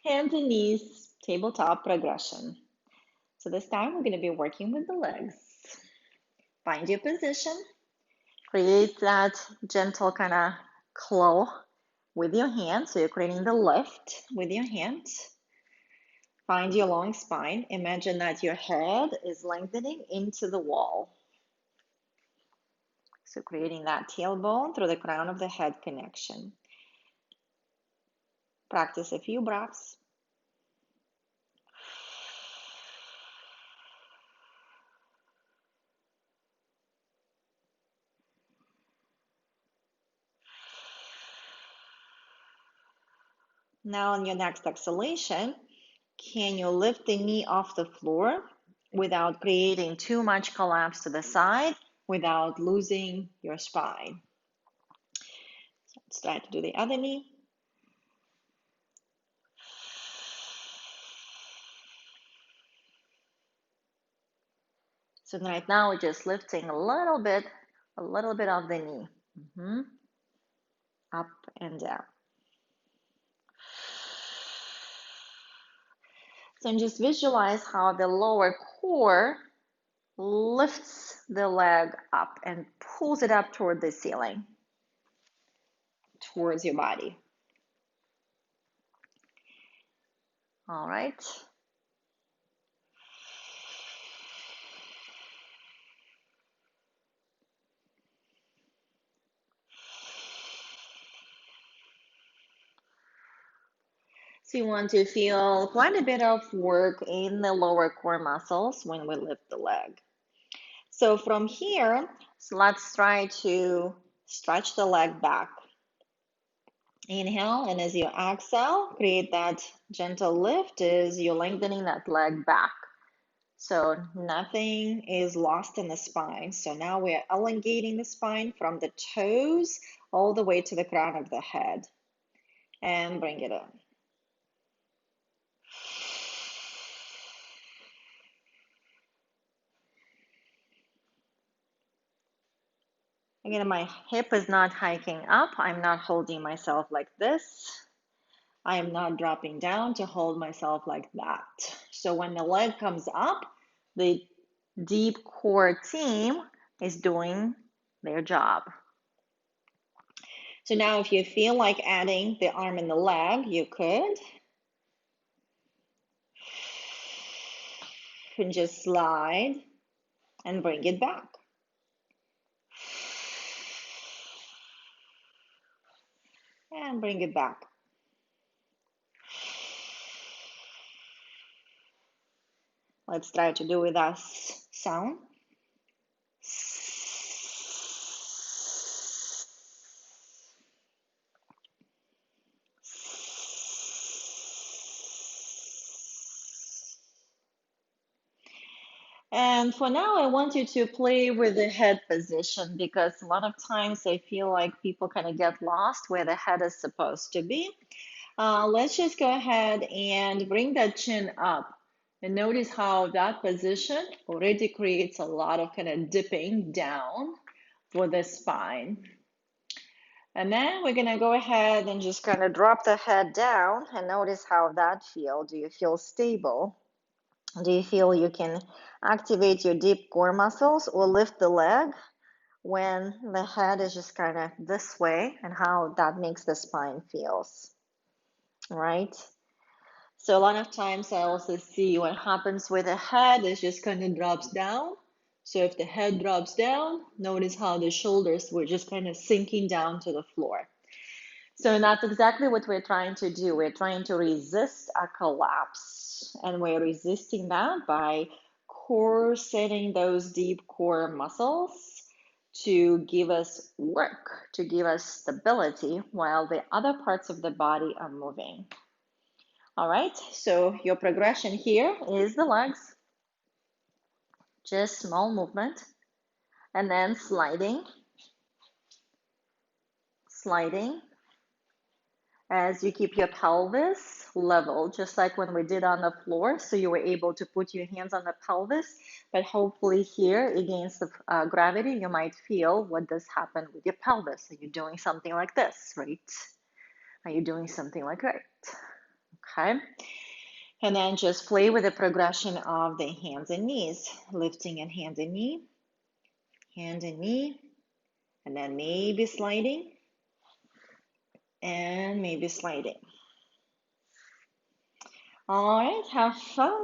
Hands and knees, tabletop progression. So this time we're going to be working with the legs. Find your position. Create that gentle kind of claw with your hand. So you're creating the lift with your hand. Find your long spine. Imagine that your head is lengthening into the wall. So creating that tailbone through the crown of the head connection. Practice a few breaths. Now on your next exhalation, can you lift the knee off the floor without creating too much collapse to the side, without losing your spine? So let's try to do the other knee. So right now we're just lifting a little bit of the knee. Up and down. So just visualize how the lower core lifts the leg up and pulls it up toward the ceiling, towards your body. All right. So you want to feel quite a bit of work in the lower core muscles when we lift the leg. So from here, let's try to stretch the leg back. Inhale, and as you exhale, create that gentle lift as you're lengthening that leg back. So nothing is lost in the spine. So now we're elongating the spine from the toes all the way to the crown of the head. And bring it in. Again, my hip is not hiking up. I'm not holding myself like this. I am not dropping down to hold myself like that. So when the leg comes up, the deep core team is doing their job. So now if you feel like adding the arm and the leg, you could. And just slide and bring it back. And bring it back. Let's try to do with us sound. And for now, I want you to play with the head position because a lot of times I feel like people kind of get lost where the head is supposed to be. Let's just go ahead and bring that chin up. And notice how that position already creates a lot of kind of dipping down for the spine. And then we're going to go ahead and just kind of drop the head down and notice how that feels. Do you feel stable? Do you feel you can activate your deep core muscles or lift the leg when the head is just kind of this way, and how that makes the spine feels, right? So a lot of times I also see what happens with the head is just kind of drops down. So if the head drops down, notice how the shoulders were just kind of sinking down to the floor. So that's exactly what we're trying to do. We're trying to resist a collapse, and we're resisting that by core setting those deep core muscles to give us work, to give us stability while the other parts of the body are moving. All right, so your progression here is the legs, just small movement, and then sliding, sliding, as you keep your pelvis level, just like when we did on the floor. So you were able to put your hands on the pelvis, but hopefully here against the gravity, you might feel what does happen with your pelvis. Are you doing something like this, right? Are you doing something like that? okay? And then just play with the progression of the hands and knees, lifting and hand and knee, and then maybe sliding and maybe sliding. All right, have fun.